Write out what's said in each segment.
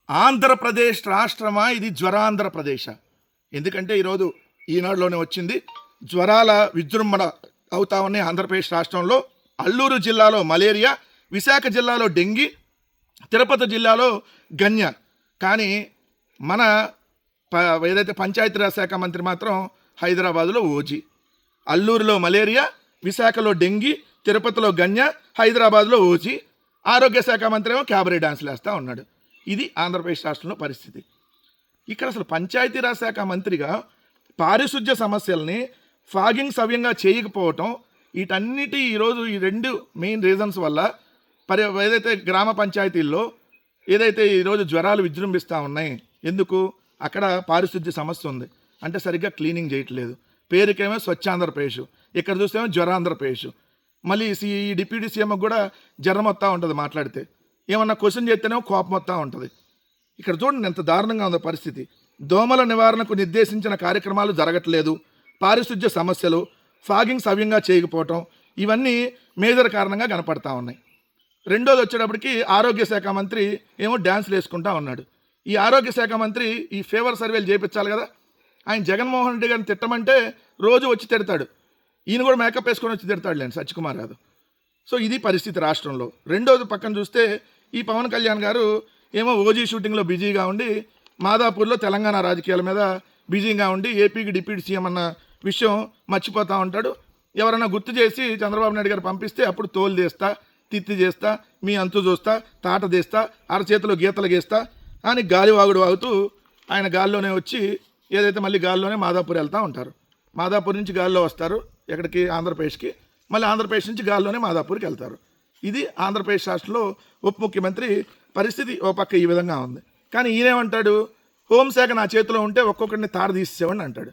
ఆంధ్రప్రదేశ్ రాష్ట్రమా ఇది జ్వరాంధ్రప్రదేశ్? ఎందుకంటే ఈరోజు ఈనాడులోనే వచ్చింది, జ్వరాల విజృంభణ అవుతా ఉన్నాయి ఆంధ్రప్రదేశ్ రాష్ట్రంలో. అల్లూరు జిల్లాలో మలేరియా, విశాఖ జిల్లాలో డెంగీ, తిరుపతి జిల్లాలో గన్య. కానీ మన ఏదైతే పంచాయతీరాజ్ శాఖ మంత్రి మాత్రం హైదరాబాదులో ఓజీ. అల్లూరులో మలేరియా, విశాఖలో డెంగీ, తిరుపతిలో గన్య, హైదరాబాద్లో ఓజీ. ఆరోగ్య శాఖ మంత్రి ఏమో క్యాబరే డాన్సులు వేస్తూ ఉన్నాడు. ఇది ఆంధ్రప్రదేశ్ రాష్ట్రంలో పరిస్థితి. ఇక్కడ అసలు పంచాయతీరాజ్ శాఖ మంత్రిగా పారిశుధ్య సమస్యల్ని ఫాగింగ్ సవ్యంగా చేయకపోవటం, వీటన్నిటి ఈరోజు ఈ రెండు మెయిన్ రీజన్స్ వల్ల ఏదైతే గ్రామ పంచాయతీల్లో ఏదైతే ఈరోజు జ్వరాలు విజృంభిస్తూ ఉన్నాయి. ఎందుకు? అక్కడ పారిశుధ్య సమస్య ఉంది, అంటే సరిగ్గా క్లీనింగ్ చేయట్లేదు. పేరుకేమో స్వచ్ఛాంధ్రప్రదేశ్, ఇక్కడ చూస్తేమో జ్వరాంధ్రప్రదేశ్. మళ్ళీ ఈ డిప్యూటీ సీఎంకి కూడా జ్వరం వస్తూ ఉంటుంది మాట్లాడితే, ఏమన్నా క్వశ్చన్ చేస్తేనేమో కోపం వస్తూ ఉంటుంది. ఇక్కడ చూడండి ఎంత దారుణంగా ఉందో పరిస్థితి. దోమల నివారణకు నిర్దేశించిన కార్యక్రమాలు జరగట్లేదు, పారిశుధ్య సమస్యలు, ఫాగింగ్ సవ్యంగా చేయకపోవటం, ఇవన్నీ మేజర్ కారణంగా కనపడతా ఉన్నాయి. రెండోది వచ్చేటప్పటికి ఆరోగ్య శాఖ మంత్రి ఏమో డ్యాన్స్లు వేసుకుంటా ఉన్నాడు. ఈ ఆరోగ్య శాఖ మంత్రి ఈ ఫీవర్ సర్వేలు చేయించాలి కదా. ఆయన జగన్మోహన్ రెడ్డి గారిని తిట్టమంటే రోజు వచ్చి తిడతాడు, ఈయన కూడా మేకప్ వేసుకొని వచ్చి తిడతాడు లేని సత్యకుమార్ యాదవ్. సో ఇది పరిస్థితి రాష్ట్రంలో. రెండోది పక్కన చూస్తే ఈ పవన్ కళ్యాణ్ గారు ఏమో ఓజీ షూటింగ్లో బిజీగా ఉండి, మాదాపూర్లో తెలంగాణ రాజకీయాల మీద బిజీగా ఉండి ఏపీకి డిప్యూటీ సీఎం అన్న విషయం మర్చిపోతూ ఉంటాడు. ఎవరైనా గుర్తు చేసి చంద్రబాబు నాయుడు గారు పంపిస్తే అప్పుడు తోలు తీస్తా, తిత్తి చేస్తా, మీ అంతు చూస్తా, తాట తీస్తా, అరచేతిలో గీతలు గీస్తా అని గాలివాగుడు వాగుతూ ఆయన గాల్లోనే వచ్చి ఏదైతే మళ్ళీ గాల్లోనే మాదాపూర్ వెళ్తూ ఉంటారు. మాదాపూర్ నుంచి గాల్లో వస్తారు ఎక్కడికి? ఆంధ్రప్రదేశ్కి. మళ్ళీ ఆంధ్రప్రదేశ్ నుంచి గాల్లోనే మాదాపూర్కి వెళ్తారు. ఇది ఆంధ్రప్రదేశ్ రాష్ట్రంలో ఉప ముఖ్యమంత్రి పరిస్థితి. ఓ పక్క ఈ విధంగా ఉంది. కానీ ఈయనేమంటాడు? హోంశాఖ నా చేతిలో ఉంటే ఒక్కొక్కరిని తార తీసేవాడిని అంటాడు.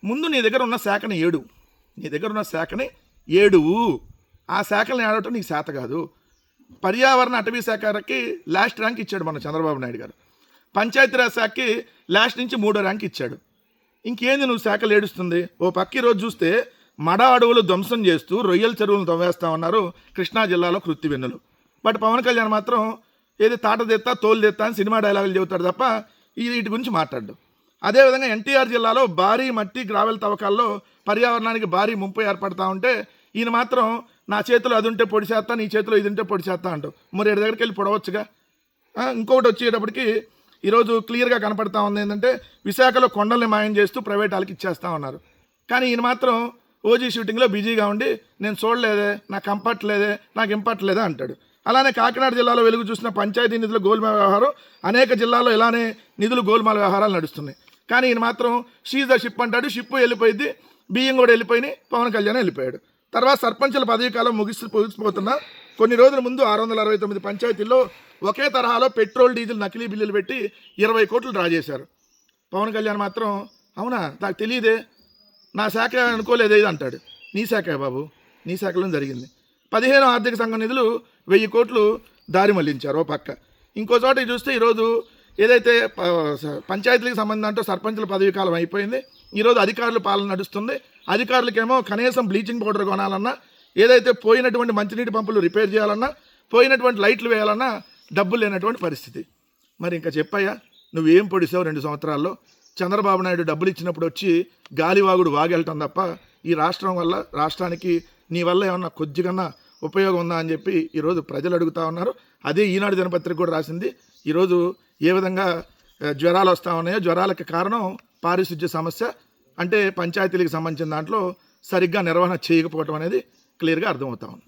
ముందు నీ దగ్గర ఉన్న శాఖని ఏడు, నీ దగ్గర ఉన్న శాఖని ఏడువు. ఆ శాఖల్ని ఆడటం నీకు శాత కాదు. పర్యావరణ అటవీ శాఖకి లాస్ట్ ర్యాంక్ ఇచ్చాడు మన చంద్రబాబు నాయుడు గారు. పంచాయతీరాజ్ శాఖకి లాస్ట్ నుంచి 3వ ర్యాంక్ ఇచ్చాడు. ఇంకేంది నువ్వు శాఖలు ఏడుస్తుంది? ఓ పక్క ఈరోజు చూస్తే మడ అడవులు ధ్వంసం చేస్తూ రొయ్యల చెరువులను తవ్వేస్తూ ఉన్నారు కృష్ణా జిల్లాలో కృత్తి వెన్నులు. బట్ పవన్ కళ్యాణ్ మాత్రం ఏది తాట తెత్తా తోలు తెత్తా అని సినిమా డైలాగులు చెబుతాడు తప్ప వీటి గురించి మాట్లాడు. అదేవిధంగా ఎన్టీఆర్ జిల్లాలో భారీ మట్టి గ్రావెల్ తవ్వకాల్లో పర్యావరణానికి భారీ ముంపు ఏర్పడతా ఉంటే ఈయన మాత్రం నా చేతిలో అది ఉంటే పొడి చేస్తా, నీ చేతిలో ఇది ఉంటే పొడి చేస్తా అంటావు. మరి ఎడి దగ్గరికి వెళ్ళి పొడవచ్చుగా. ఇంకొకటి వచ్చేటప్పటికి ఈరోజు క్లియర్గా కనపడతా ఉంది ఏంటంటే విశాఖలో కొండల్ని మాయం చేస్తూ ప్రైవేట్ వాళ్ళకి ఇచ్చేస్తూ ఉన్నారు. కానీ ఈయన మాత్రం ఓజీ షూటింగ్లో బిజీగా ఉండి నేను చూడలేదే, నాకు కంపట్లేదే, నాకు ఇంపట్లేదే అంటాడు. అలానే కాకినాడ జిల్లాలో వెలుగు చూసిన పంచాయతీ నిధుల గోల్మాల వ్యవహారం, అనేక జిల్లాల్లో ఇలానే నిధులు గోల్మాల వ్యవహారాలు నడుస్తున్నాయి. కానీ ఈయన మాత్రం షీజ్ ద షిప్ అంటాడు. షిప్ వెళ్ళిపోయింది, బియ్యం కూడా వెళ్ళిపోయినాయి, పవన్ కళ్యాణ్ వెళ్ళిపోయాడు. తర్వాత సర్పంచుల పదవీ కాలం ముగిసిపోతున్న కొన్ని రోజుల ముందు 669 పంచాయతీల్లో ఒకే తరహాలో పెట్రోల్ డీజిల్ నకిలీ బిల్లులు పెట్టి 20 కోట్లు డ్రా చేశారు. పవన్ కళ్యాణ్ మాత్రం అవునా నాకు తెలియదే, నా శాఖ అనుకోలేదే ఇది అంటాడు. నీ శాఖ బాబు, నీ శాఖలో జరిగింది. 15 ఆర్థిక సంఘం నిధులు 1000 కోట్లు దారి మళ్లించారు ఓ పక్క. ఇంకో చోట చూస్తే ఈరోజు ఏదైతే పంచాయతీలకు సంబంధం అంటూ సర్పంచుల పదవీ కాలం అయిపోయింది. ఈరోజు అధికారుల పాలన నడుస్తుంది. అధికారులకేమో కనీసం బ్లీచింగ్ పౌడర్ కొనాలన్నా, ఏదైతే పోయినటువంటి మంచినీటి పంపులు రిపేర్ చేయాలన్నా, పోయినటువంటి లైట్లు వేయాలన్నా డబ్బులు లేనటువంటి పరిస్థితి. మరి ఇంకా చెప్పయ్యా, నువ్వేం పొడిసావు 2 సంవత్సరాల్లో? చంద్రబాబు నాయుడు డబ్బులు ఇచ్చినప్పుడు వచ్చి గాలివాగుడు వాగెళ్ళటం తప్ప ఈ రాష్ట్రం వల్ల, రాష్ట్రానికి నీ వల్ల ఏమన్నా కొద్దిగా ఉపయోగం ఉందా అని చెప్పి ఈరోజు ప్రజలు అడుగుతూ ఉన్నారు. అదే ఈనాడు దినపత్రిక కూడా రాసింది. ఈరోజు ఏ విధంగా జ్వరాలు వస్తూ ఉన్నాయో, జ్వరాలకు కారణం పారిశుధ్య సమస్య, అంటే పంచాయతీలకు సంబంధించిన దాంట్లో సరిగ్గా నిర్వహణ చేయకపోవడం అనేది క్లియర్గా అర్థమవుతా ఉంది.